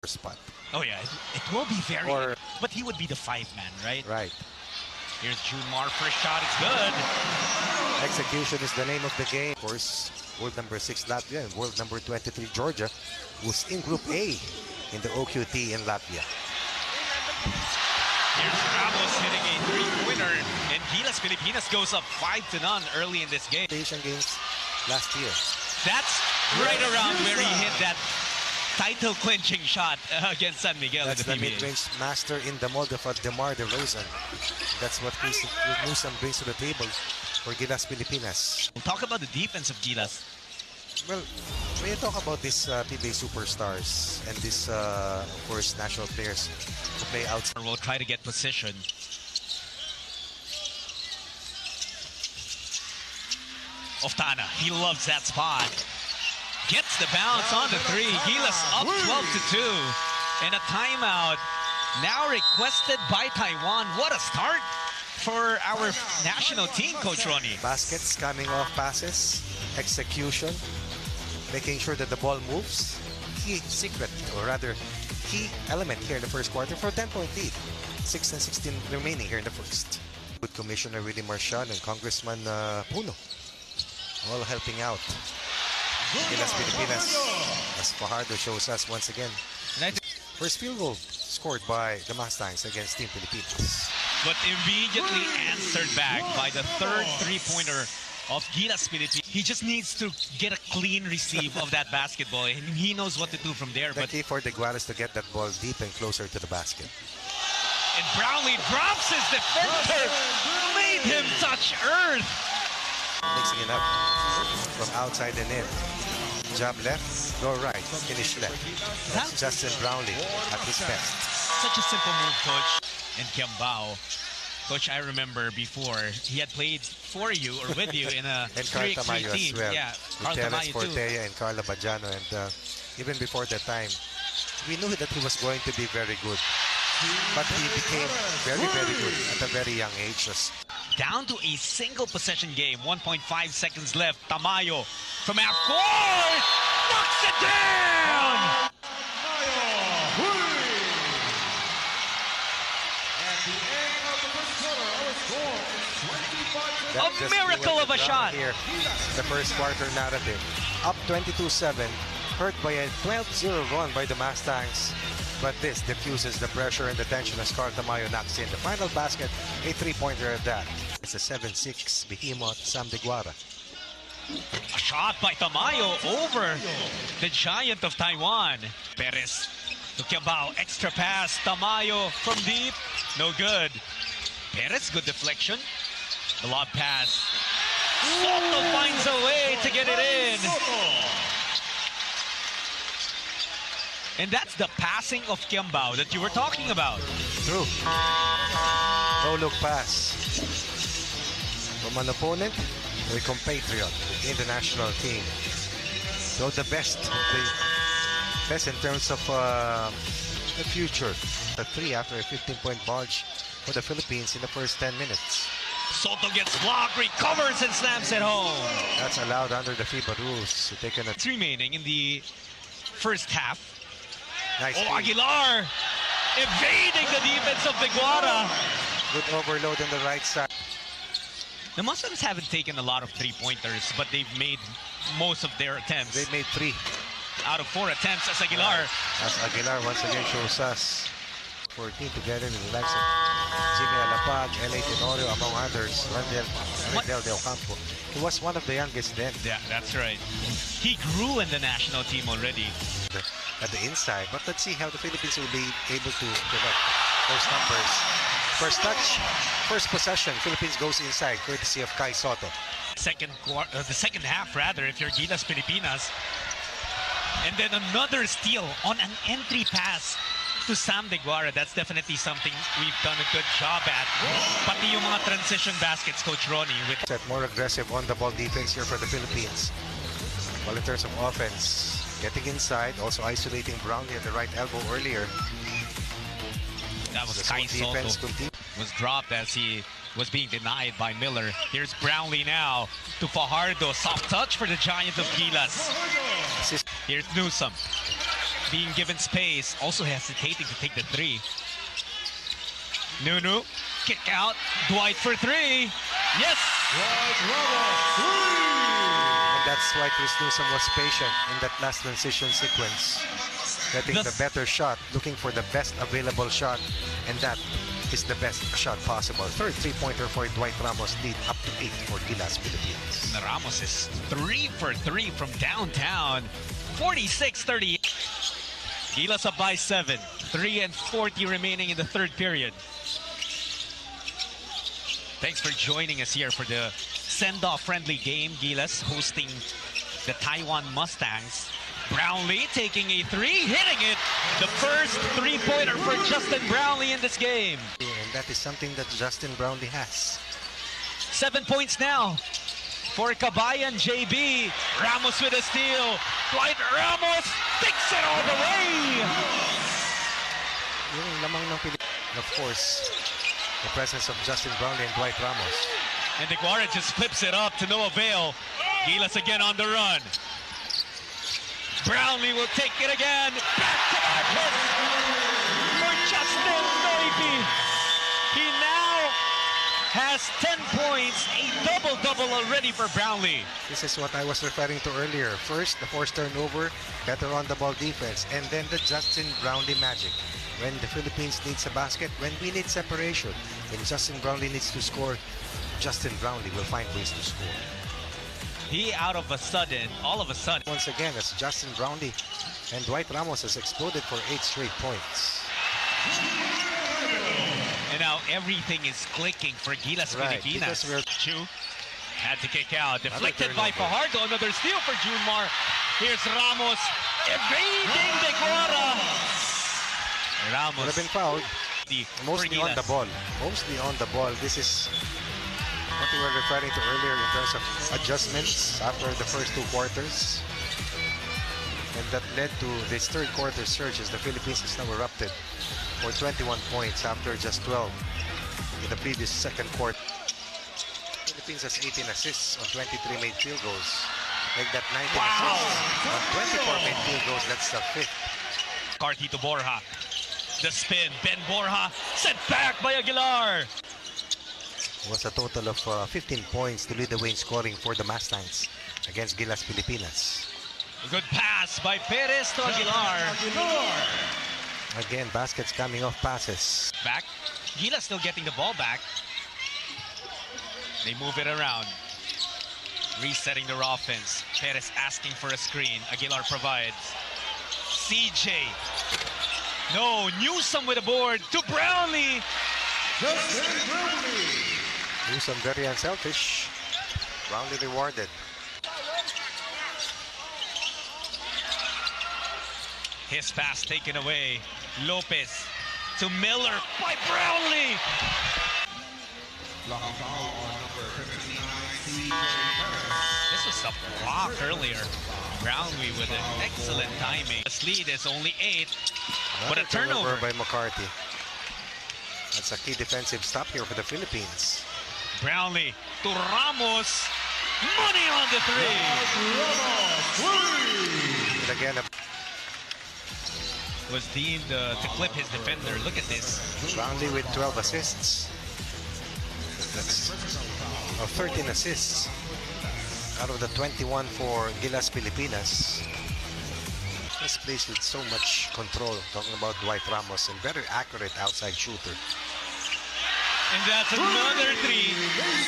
spot. Oh yeah, it will be very. But he would be the 5-man, right? Right. Here's Junmar, first shot, it's good. Execution is the name of the game. Of course, world number 6 Latvia and world number 23 Georgia, who's in Group A in the OQT in Latvia. Here's Ramos hitting a 3-pointer, and Gilas Pilipinas goes up 5-0 early in this game. Asian Games last year. That's right around where he hit that title-clinching shot against San Miguel. That's in the the mid-range master in the mold of DeMar DeRozan. That's what Newsom brings to the table for Gilas Pilipinas. We'll talk about the defense of Gilas. Well, when you talk about these PBA superstars and these, of course, national players who play outside. We'll try to get position. Oftana, he loves that spot. Gets the bounce on the 3. Gilas up 12-2. And a timeout now requested by Taiwan. What a start for our national team, Coach Ronnie. Baskets coming off passes, execution, making sure that the ball moves. Key secret, or rather, key element here in the first quarter for a 10-point lead. 6 and 16 remaining here in the first. Good Commissioner Willie Marcial and Congressman Puno all helping out. Gilas Pilipinas, as Fajardo shows us once again. First field goal scored by the Mustangs against Team Pilipinas. But immediately answered back by the third 3-pointer of Gilas Pilipinas. He just needs to get a clean receive of that basketball, and he knows what to do from there. The key for the Gilas to get that ball deep and closer to the basket. And Brownlee drops his defender, made him touch earth. Mixing it up from outside and in. Jab left, go right, finish left. That's Justin Brownlee at his best. Such a simple move, Coach. And Kiambao. Coach, I remember before, he had played for you or with you in a 3x3 team. As well. Yeah, Terence Portella and Carla Bajano. And even before that time, we knew that he was going to be very good. But he became very, very good at a very young age. Down to a single possession game, 1.5 seconds left. Tamayo from half court knocks it down. A miracle of a shot. Here, the first quarter narrative. Up 22-7, hurt by a 12-0 run by the Mustangs. But this diffuses the pressure and the tension as Carl Tamayo knocks in the final basket, a 3-pointer at that. It's a 7-6 behemoth Sam Deguara. A shot by Tamayo over the giant of Taiwan. Perez to Kiambao, extra pass. Tamayo from deep, no good. Perez, good deflection. The lob pass. Soto finds a way to get it in. And that's the passing of Kiambao that you were talking about. True. No-look pass from an opponent or a compatriot in the national team. So the best in terms of the future. The 3 after a 15-point barge for the Philippines in the first 10 minutes. Soto gets blocked, recovers, and slams it home. That's allowed under the FIBA rules. It's remaining in the first half. Nice Aguilar evading the defense of Deguara. Good overload on the right side. The Muslims haven't taken a lot of 3-pointers, but they've made most of their attempts. They made 3 out of 4 attempts as Aguilar. As Aguilar once again shows us 14 together in the likes of Jimmy Alapag, L.A. Tenorio, among others, Randel de Ocampo. He was one of the youngest then. Yeah, that's right. He grew in the national team already. At the inside, but let's see how the Philippines will be able to give up those numbers. First touch, first possession, Philippines goes inside, courtesy of Kai Soto. The second half, rather, if you're Gilas Pilipinas. And then another steal on an entry pass to Sam Deguara. That's definitely something we've done a good job at. Pati yung mga transition baskets, Coach Ronnie. More aggressive on the ball defense here for the Philippines. Well, in terms of offense, getting inside, also isolating Brownlee at the right elbow earlier. That was Kai Soto. Was dropped as he was being denied by Miller. Here's Brownlee now to Fajardo. Soft touch for the giant of Gilas. Here's Newsom. being given space, also hesitating to take the three. Nunu, kick out, Dwight for three. Yes! And that's why Chris Newsom was patient in that last transition sequence. Getting the better shot, looking for the best available shot, and that is the best shot possible. Third three-pointer for Dwight Ramos, lead up to 8 for Gilas, Philippines. Ramos is 3 for 3 from downtown. 46-38. Gilas up by 7. 3:40 remaining in the third period. Thanks for joining us here for the send-off friendly game. Gilas hosting the Taiwan Mustangs. Brownlee taking a three, hitting it. The first three-pointer for Justin Brownlee in this game. And that is something that Justin Brownlee has. 7 points now for Kabayan JB. Ramos with a steal. Dwight Ramos takes it all the way. Yung lamang ng Pilipinas, of course, the presence of Justin Brownlee and Dwight Ramos. And Deguara just flips it up to no avail. Gilas again on the run. Brownlee will take it again. Back-to-back hits for Justin Brownlee. He now has 10 points, a double-double already for Brownlee. This is what I was referring to earlier. First, the forced turnover, better on-the-ball defense, and then the Justin Brownlee magic. When the Philippines needs a basket, when we need separation, when Justin Brownlee needs to score, Justin Brownlee will find ways to score. He all of a sudden, Once again, as Justin Brownlee and Dwight Ramos has exploded for 8 straight points. And now everything is clicking for Gilas Pilipinas. Chu had to kick out. Deflected by Fajardo. Another steal for Junmar. Here's Ramos evading Deguara. Ramos Would have been fouled. Mostly on the ball. This is what we were referring to earlier in terms of adjustments after the first 2 quarters. And that led to this third quarter surge as the Philippines is now erupted for 21 points after just 12 in the previous second quarter. Philippines has 18 assists on 23 made field goals. Like that 19 assists on 24 made field goals, that's the 5th. Carty to Borja. The spin, Ben Borja sent back by Aguilar. Was a total of 15 points to lead the way in scoring for the Mustangs against Gilas Pilipinas. A good pass by Perez to Aguilar. Again, baskets coming off passes. Back. Gilas still getting the ball back. They move it around. Resetting their offense. Perez asking for a screen. Aguilar provides. CJ. No, Newsom with a board to Brownlee. Newsom very unselfish. Brownlee rewarded. His pass taken away. Lopez to Miller by Brownlee. This was a block earlier. Brownlee with an excellent timing. This lead is only 8, but a turnover by McCarthy. That's a key defensive stop here for the Philippines. Brownlee to Ramos. Money on the three. And again, was deemed to clip his defender. Look at this. Brownlee with 12 assists. That's 13 assists out of the 21 for Gilas Pilipinas. This plays with so much control. Talking about Dwight Ramos, and very accurate outside shooter. And that's another three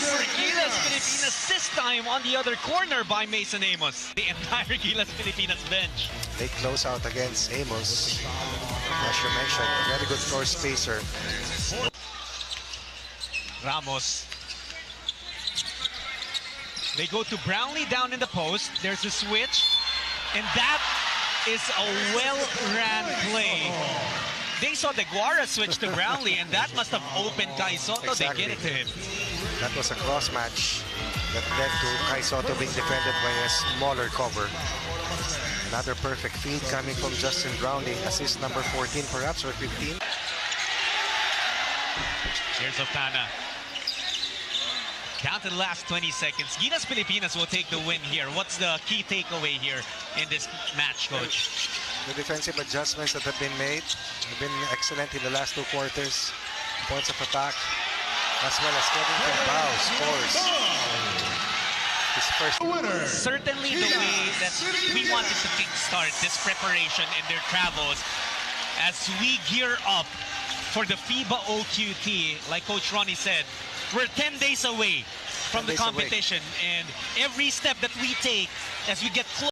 for Gilas Pilipinas, this time on the other corner by Mason Amos. The entire Gilas Pilipinas bench. They close out against Amos. As you mentioned, a very good floor spacer. Ramos. They go to Brownlee down in the post. There's a switch. And that is a well-ran play. They saw Deguara switch to Brownlee, and that must have opened Kai Soto. Exactly. They get it to him. That was a cross match that led to Kai Soto being defended by a smaller cover. Another perfect feed coming from Justin Brownlee. Assist number 14 perhaps, or 15. Here's Otana. Down to the last 20 seconds. Gilas Pilipinas will take the win here. What's the key takeaway here in this match, Coach? The defensive adjustments that have been made have been excellent in the last 2 quarters. Points of attack, as well as Kevin Cambao scores his first. Certainly the way that we wanted to kickstart this preparation in their travels as we gear up for the FIBA OQT, like Coach Ronnie said, we're 10 days away from the competition, and every step that we take as we get close